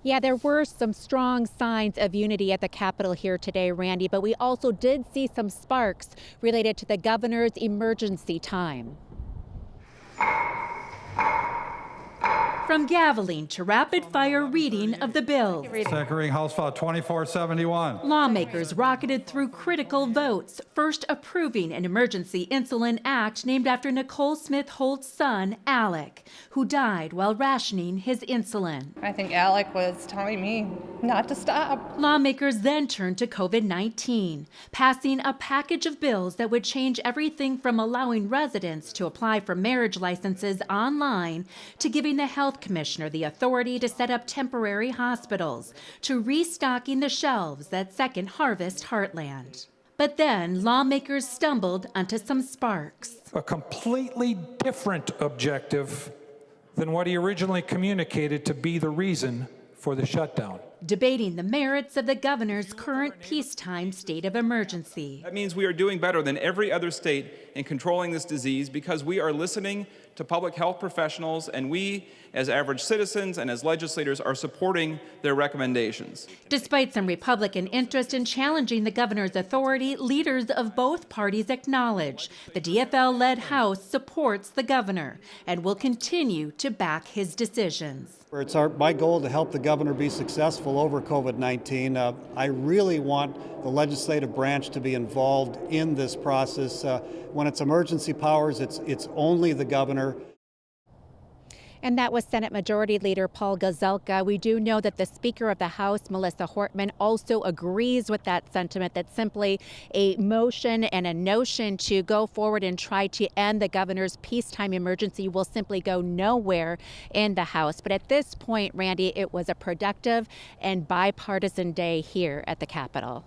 Yeah, there were some strong signs of unity at the Capitol here today, Randy, but we also did see some sparks related to the governor's emergency time. From gaveling to rapid-fire reading of the bills. Second reading House File 2471. Lawmakers rocketed through critical votes, first approving an emergency insulin act named after Nicole Smith Holt's son, Alec, who died while rationing his insulin. I think Alec was telling me not to stop. Lawmakers then turned to COVID-19, passing a package of bills that would change everything from allowing residents to apply for marriage licenses online to giving the health commissioner the authority to set up temporary hospitals, to restocking the shelves at Second Harvest Heartland. But then lawmakers stumbled onto some sparks. A completely different objective than what he originally communicated to be the reason for the shutdown. Debating the merits of the governor's current peacetime state of emergency. That means we are doing better than every other state in controlling this disease because we are listening to public health professionals, and we, as average citizens and as legislators, are supporting their recommendations. Despite some Republican interest in challenging the governor's authority, leaders of both parties acknowledge the DFL-led House supports the governor and will continue to back his decisions. It's my goal to help the governor be successful over COVID-19. I really want the legislative branch to be involved in this process. When it's emergency powers, it's only the governor. And that was Senate Majority Leader Paul Gazelka. We do know that the Speaker of the House, Melissa Hortman, also agrees with that sentiment, that simply a motion and a notion to go forward and try to end the governor's peacetime emergency will simply go nowhere in the House. But at this point, Randy, it was a productive and bipartisan day here at the Capitol.